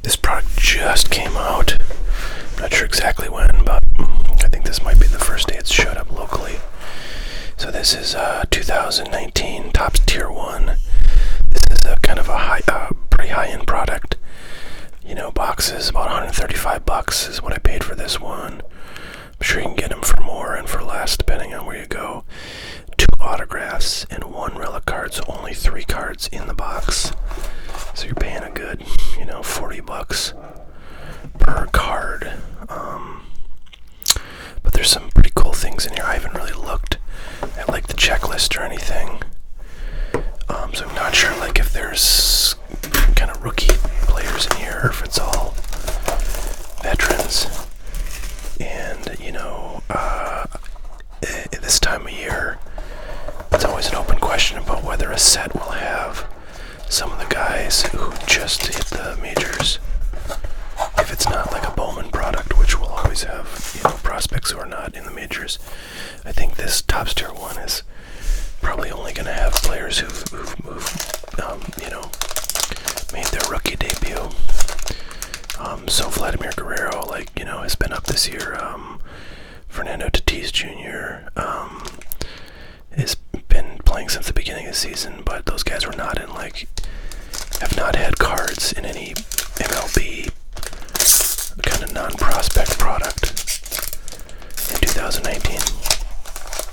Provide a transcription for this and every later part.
This product just came out. I'm not sure exactly when, but I think this might be the first day it's showed up locally. So this is 2019 Topps Tier 1. This is a kind of a pretty high-end product. You know, boxes, about $135 is what I paid for this one. I'm sure you can get them for more and for less, depending on where you go. 2 autographs and 1 relic card, so only 3 cards in the box. So you're paying a good, $40 per card. But there's some pretty cool things in here. I haven't really looked at like the checklist or anything. So I'm not sure like if there's kind of rookie players in here or if it's all veterans. And this time of year, it's always an open question about whether a set will have some of the guys who just hit the majors. If it's not like a Bowman product, which will always have prospects who are not in the majors, I think this Topps Tier 1 is probably only going to have players who've made their rookie debut. So Vladimir Guerrero, has been up this year. Fernando Tatis Jr. Has been playing since the beginning of the season, but those guys were not have not had cards in any MLB kind of non-prospect product in 2019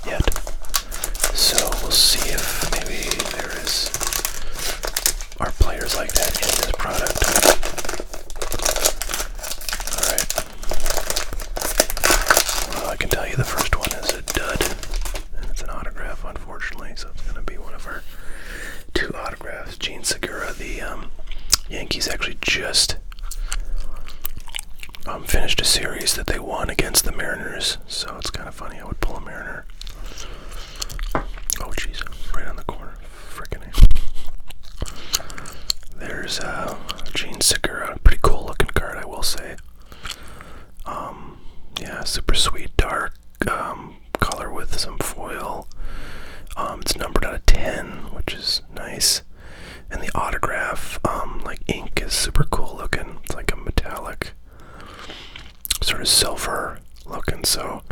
yet. So we'll see if maybe are players like that in this product. Alright. Well, I can tell you the first one is a dud. And it's an autograph, unfortunately, so it's going to be one of our 2 autographs. Gene Segura, the Yankees actually just finished a series that they won against the Mariners, so it's kind of funny I would pull a Mariner. Oh jeez, right on the corner. Frickin' There's Gene Segura, pretty cool looking card, I will say. Yeah, super sweet, dark color with some foil. It's numbered out of 10, which is nice. And the autograph, ink is super cool looking. It's like a metallic, sort of silver looking. So,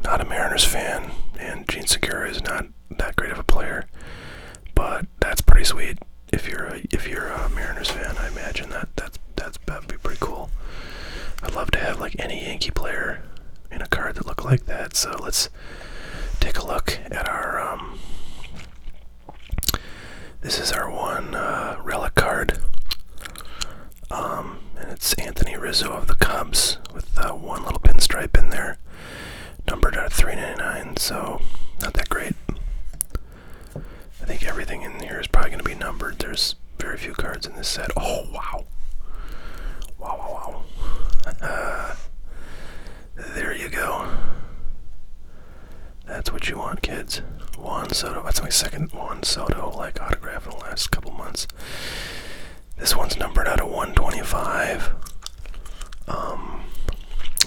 not a Mariners fan, and Gene Segura is not that great of a player, but that's pretty sweet. If you're a Mariners fan, I imagine that'd be pretty cool. I'd love to have any Yankee player in a card that looked like that. So let's take a look at our this is our one relic card, and it's Anthony Rizzo of the Cubs with 1 little pinstripe in there, numbered out of 399, so not that great. I think everything in here is probably going to be numbered. There's very few cards in this set. Oh, wow. Wow. There you go. That's what you want, kids. Juan Soto. That's my second Juan Soto autograph in the last couple months. This one's numbered out of 125.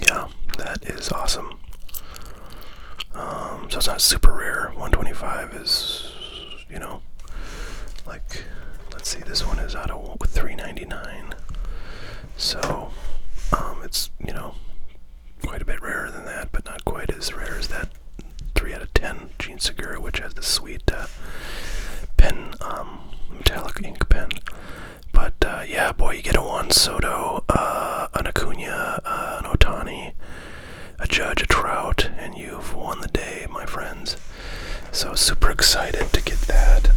Yeah, that is awesome. So it's not super rare. 125 is, let's see, this one is out of 399. So, it's, quite a bit rarer than that, but not quite as rare as that 3 out of 10 Gene Segura, which has the sweet pen, metallic ink pen. But yeah, boy, you get a Juan Soto, an Acuna, an Ohtani, a Judge, a Trout, and you've won the day, my friends. So super excited to get that.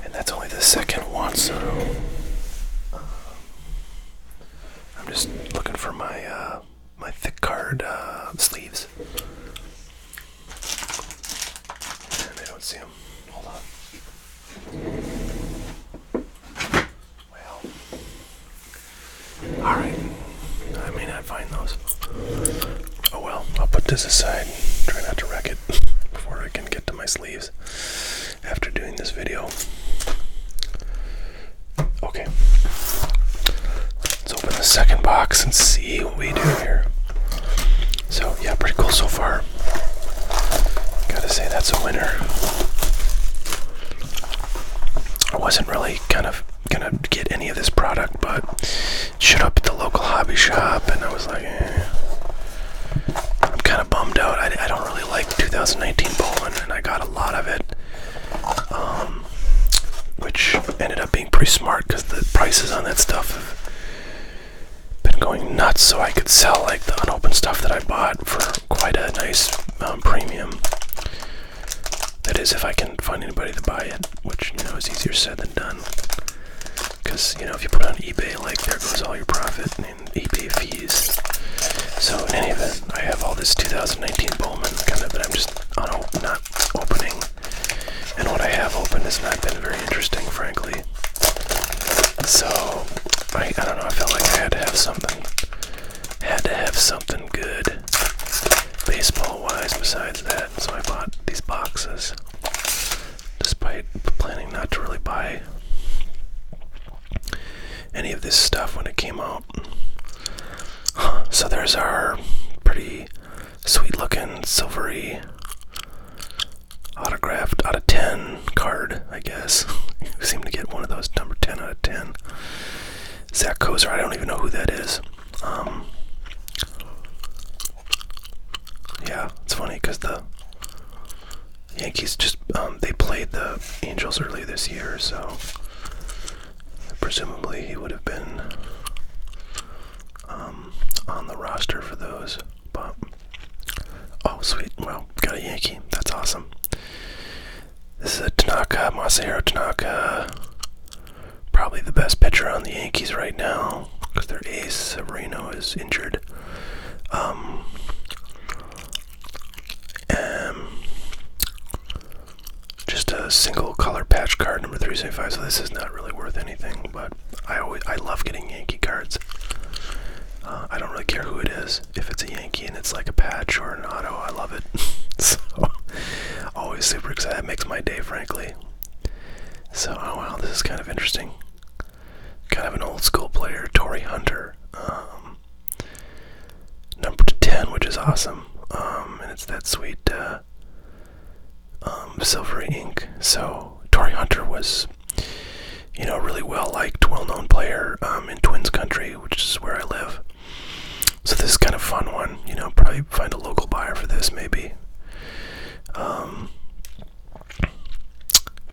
And that's only the second Juan Soto. I'm just looking for my my thick card sleeves. And I don't see them. Hold on. Well. Alright. I may not find those. Oh well, I'll put this aside. Try not to wreck it before I can get to my sleeves after doing this video. Okay. Let's open the second box and see what we do here. So, yeah, pretty cool so far. Gotta say that's a winner. I wasn't really kind of gonna get any of this product, but 2019 Bowman, and I got a lot of it, which ended up being pretty smart because the prices on that stuff have been going nuts, so I could sell like the unopened stuff that I bought for quite a nice premium. That is, if I can find anybody to buy it, which, you know, is easier said than done. Because, you know, if you put it on eBay, like, there goes all your profit and eBay fees. So, in any event, I have all this 2019 Bowman kind of that I'm just not opening. And what I have opened has not been very interesting, frankly. So, I don't know, I felt like I had to have something. Good, baseball-wise, besides that. So I bought these boxes, despite planning not to really buy any of this stuff when it came out. So there's our pretty sweet-looking, silvery, autographed out of 10 card, I guess. We seem to get one of those number 10 out of 10. Zach Kozer, I don't even know who that is. Yeah, it's funny because the Yankees just, they played the Angels early this year, so presumably he would have been on the roster for those. But, oh, sweet. Well, got a Yankee. That's awesome. This is a Tanaka, Masahiro Tanaka. Probably the best pitcher on the Yankees right now because their ace, Severino, is injured. Just a single color patch card, number 375, so this is not really worth anything, but I love getting Yankee cards. I don't really care who it is. If it's a Yankee and it's like a patch or an auto, I love it. So, always super excited. That makes my day, frankly. So, oh wow, this is kind of interesting. Kind of an old school player, Torrey Hunter. Number 10, which is awesome. And it's that sweet silvery ink. So Torrey Hunter was, you know, really well-liked, well-known player in Twins country, which is where I live. So this is kind of a fun one. You know, probably find a local buyer for this, maybe.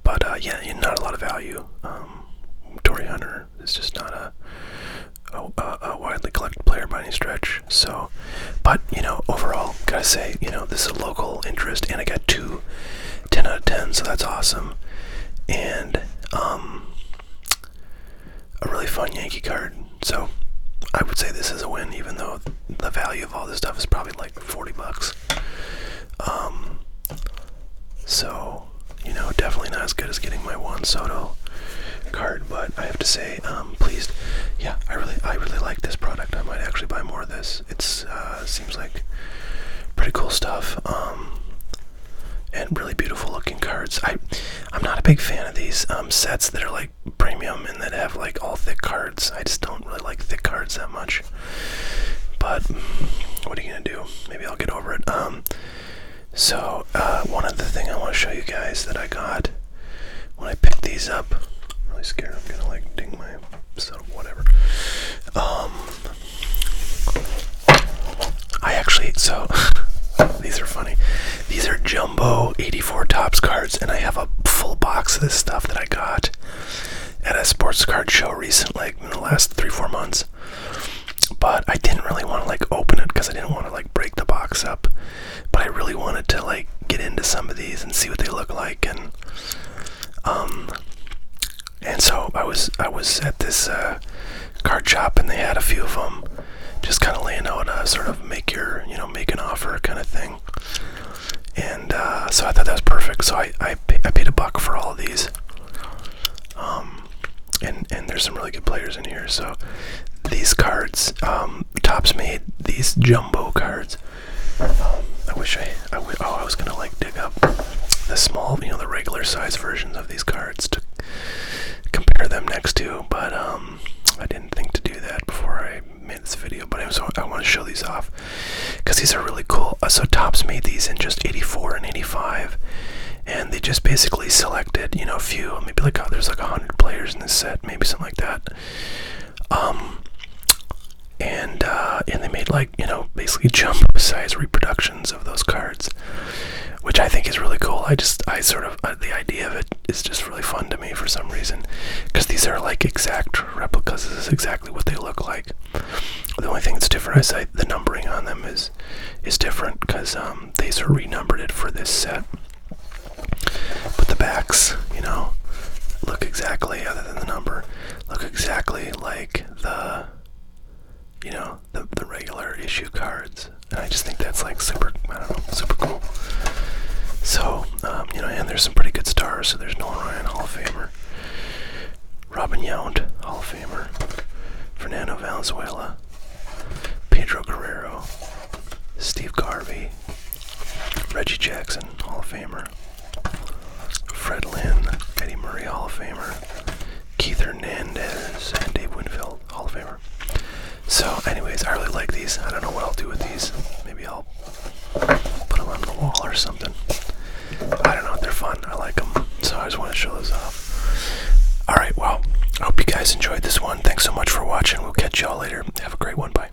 But yeah, not a lot of value. Torrey Hunter is just not a widely collected player by any stretch. So, but, you know, overall, gotta say, you know, this is a local interest, and I got 2 10 out of 10, so that's awesome. And a really fun Yankee card. So I would say this is a win, even though the value of all this stuff is probably like $40. So, you know, definitely not as good as getting my Juan Soto card, but I have to say, pleased. Yeah, I really like this product. I might actually buy more of this. It's seems like pretty cool stuff, and really beautiful looking cards. I'm not a big fan of these sets that are like premium and that have like all thick cards. I just don't really like thick cards that much. But what are you gonna do? Maybe I'll get over it. So one other thing I want to show you guys that I got when I picked these up. I'm really scared I'm gonna like ding my whatever. I actually, so these are funny. These are jumbo 84 Topps cards, and I have a full box of this stuff that I got at a sports card show recently, like in the last 3-4 months. But I didn't really want to like open it because I didn't want to like break the box up. But I really wanted to like get into some of these and see what they look like, and so I was at this card shop, and they had a few of them, just kind of laying out sort of make an offer kind of thing. And so I thought that was perfect. So I paid $1 for all of these. And there's some really good players in here. So these cards, Topps made these jumbo cards. I was gonna like dig up the small, the regular size versions of these cards to compare them next to, but I didn't think to do that before I made this video. But I want to show these off because these are really cool. So Topps made these in just 84 and 85, and they just basically selected, a few, maybe like there's like 100 players in this set, maybe something like that. And they made like, basically jumbo size reproductions of those cards, which I think is really cool. I sort of, the idea of it is just really fun to me for some reason, because these are like exact replicas. This is exactly what they look like. The only thing that's different is the numbering on them is different, because they sort of renumbered it for this set. But the backs, you know, look exactly, other than the number, look exactly like the, you know, the regular issue cards. And I just think that's like super, I don't know, super cool. So, you know, and there's some pretty good stars. So there's Nolan Ryan, Hall of Famer. Robin Yount, Hall of Famer. Fernando Valenzuela. Pedro Guerrero. Steve Garvey. Reggie Jackson, Hall of Famer. Fred Lynn, Eddie Murray, Hall of Famer. Keith Hernandez, and Dave Winfield, Hall of Famer. So, anyways, I really like these. I don't know what I'll do with these. Maybe I'll put them on the wall or something. I don't know. They're fun. I like them. So I just want to show those off. Alright, well, I hope you guys enjoyed this one. Thanks so much for watching. We'll catch y'all later. Have a great one. Bye.